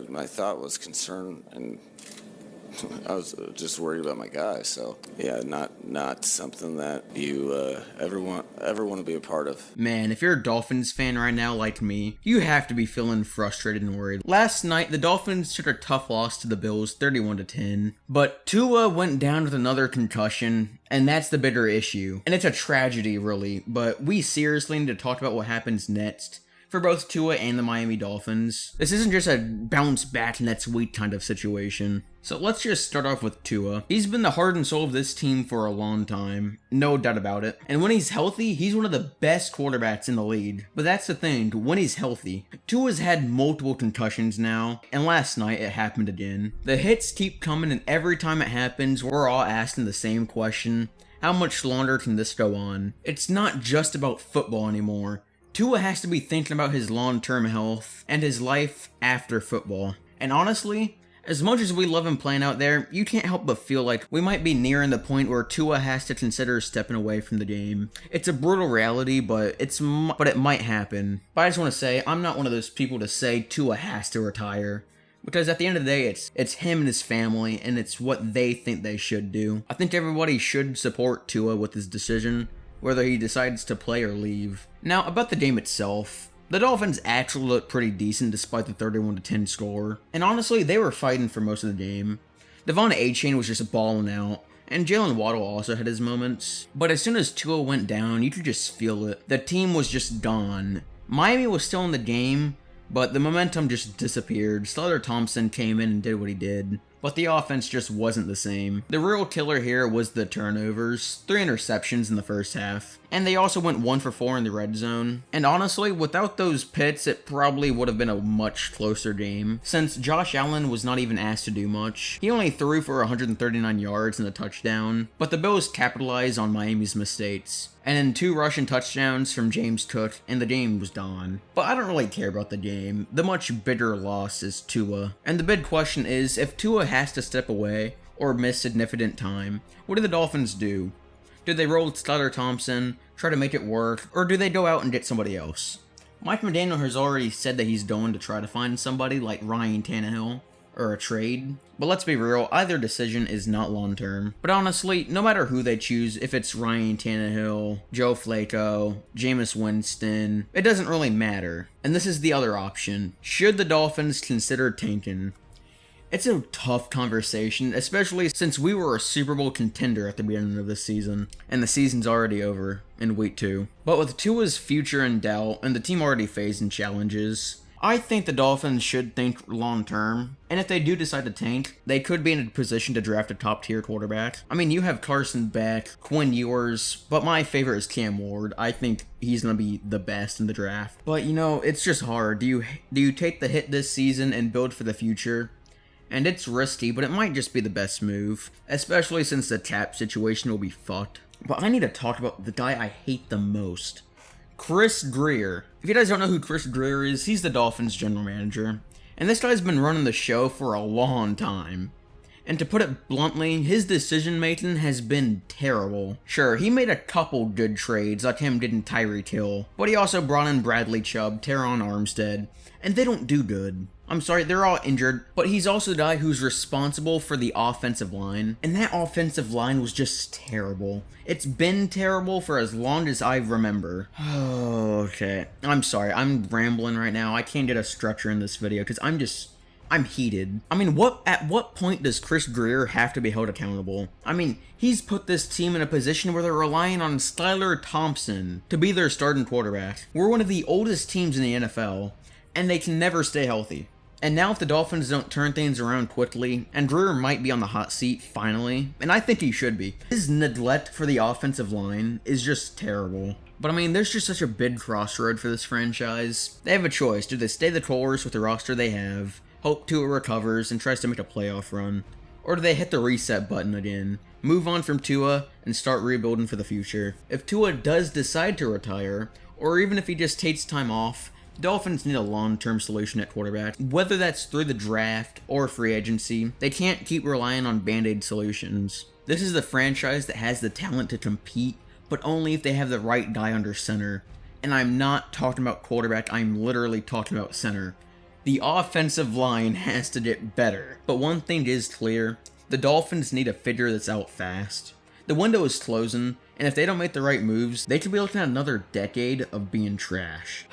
my thought was concern, and I was just worried about my guy. So yeah, not something that you ever want to be a part of. Man, if you're a Dolphins fan right now like me, you have to be feeling frustrated and worried. Last night, the Dolphins took a tough loss to the Bills, 31-10, but Tua went down with another concussion, and that's the bigger issue. And it's a tragedy, really, but we seriously need to talk about what happens next for both Tua and the Miami Dolphins. This isn't just a bounce back next week kind of situation. So let's just start off with Tua. He's been the heart and soul of this team for a long time, no doubt about it. And when he's healthy, he's one of the best quarterbacks in the league. But that's the thing, when he's healthy. Tua's had multiple concussions now, and last night it happened again. The hits keep coming, and every time it happens, we're all asking the same question: how much longer can this go on? It's not just about football anymore. Tua has to be thinking about his long-term health and his life after football. And honestly, as much as we love him playing out there, you can't help but feel like we might be nearing the point where Tua has to consider stepping away from the game. It's a brutal reality, but it might happen. But I just want to say, I'm not one of those people to say Tua has to retire. Because at the end of the day, it's him and his family, and it's what they think they should do. I think everybody should support Tua with his decision, whether he decides to play or leave. Now, about the game itself, the Dolphins actually looked pretty decent despite the 31-10 score, and honestly, they were fighting for most of the game. Devon A-Chain was just balling out, and Jalen Waddle also had his moments, but as soon as Tua went down, you could just feel it. The team was just gone. Miami was still in the game, but the momentum just disappeared. Skylar Thompson came in and did what he did, but the offense just wasn't the same. The real killer here was the turnovers, 3 interceptions in the first half, and they also went 1 for 4 in the red zone. And honestly, without those pits, it probably would have been a much closer game, since Josh Allen was not even asked to do much. He only threw for 139 yards and a touchdown, but the Bills capitalized on Miami's mistakes, and then 2 rushing touchdowns from James Cook, and the game was gone. But I don't really care about the game. The much bigger loss is Tua. And the big question is, if Tua has to step away or miss significant time, what do the Dolphins do? Do they roll Skylar Thompson, try to make it work, or do they go out and get somebody else? Mike McDaniel has already said that he's going to try to find somebody like Ryan Tannehill, or a trade. But let's be real, either decision is not long term. But honestly, no matter who they choose, if it's Ryan Tannehill, Joe Flacco, Jameis Winston, it doesn't really matter. And this is the other option. Should the Dolphins consider tanking? It's a tough conversation, especially since we were a Super Bowl contender at the beginning of this season, and the season's already over in week 2. But with Tua's future in doubt, and the team already facing challenges, I think the Dolphins should think long term, and if they do decide to tank, they could be in a position to draft a top tier quarterback. I mean, you have Carson Beck, Quinn Ewers, but my favorite is Cam Ward. I think he's going to be the best in the draft. But you know, it's just hard. Do you take the hit this season and build for the future? And it's risky, but it might just be the best move, especially since the cap situation will be fucked. But I need to talk about the guy I hate the most. Chris Grier. If you guys don't know who Chris Grier is, he's the Dolphins general manager. And this guy's been running the show for a long time. And to put it bluntly, his decision making has been terrible. Sure, he made a couple good trades, like him getting Tyreek Hill, but he also brought in Bradley Chubb, Teron Armstead, and they don't do good. I'm sorry, they're all injured, but he's also the guy who's responsible for the offensive line, and that offensive line was just terrible. It's been terrible for as long as I remember. Okay, I'm sorry, I'm rambling right now. I can't get a structure in this video because I'm heated. I mean, at what point does Chris Grier have to be held accountable? I mean, he's put this team in a position where they're relying on Skylar Thompson to be their starting quarterback. We're one of the oldest teams in the NFL, and they can never stay healthy. And now if the Dolphins don't turn things around quickly, and Grier might be on the hot seat finally, and I think he should be, his neglect for the offensive line is just terrible. But I mean, there's just such a big crossroad for this franchise. They have a choice. Do they stay the course with the roster they have, hope Tua recovers and tries to make a playoff run, or do they hit the reset button again, move on from Tua, and start rebuilding for the future? If Tua does decide to retire, or even if he just takes time off, Dolphins need a long-term solution at quarterback. Whether that's through the draft or free agency, they can't keep relying on band-aid solutions. This is the franchise that has the talent to compete, but only if they have the right guy under center. And I'm not talking about quarterback, I'm literally talking about center. The offensive line has to get better. But one thing is clear, the Dolphins need to figure this out fast. The window is closing, and if they don't make the right moves, they could be looking at another decade of being trash.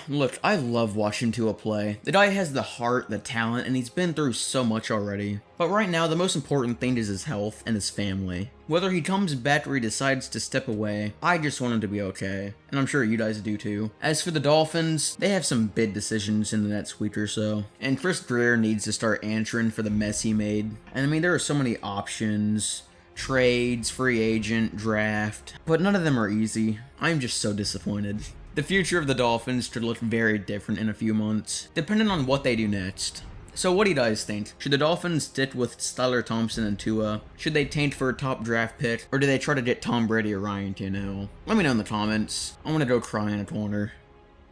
Look, I love watching Tua play. The guy has the heart, the talent, and he's been through so much already. But right now, the most important thing is his health and his family. Whether he comes back or he decides to step away, I just want him to be okay. And I'm sure you guys do too. As for the Dolphins, they have some big decisions in the next week or so. And Grier needs to start answering for the mess he made. And I mean, there are so many options. Trades, free agent, draft, but none of them are easy. I'm just so disappointed. The future of the Dolphins could look very different in a few months, depending on what they do next. So what do you guys think? Should the Dolphins stick with Skylar Thompson and Tua? Should they tank for a top draft pick? Or do they try to get Tom Brady or Ryan Tannehill? Let me know in the comments. I want to go cry in a corner.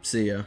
See ya.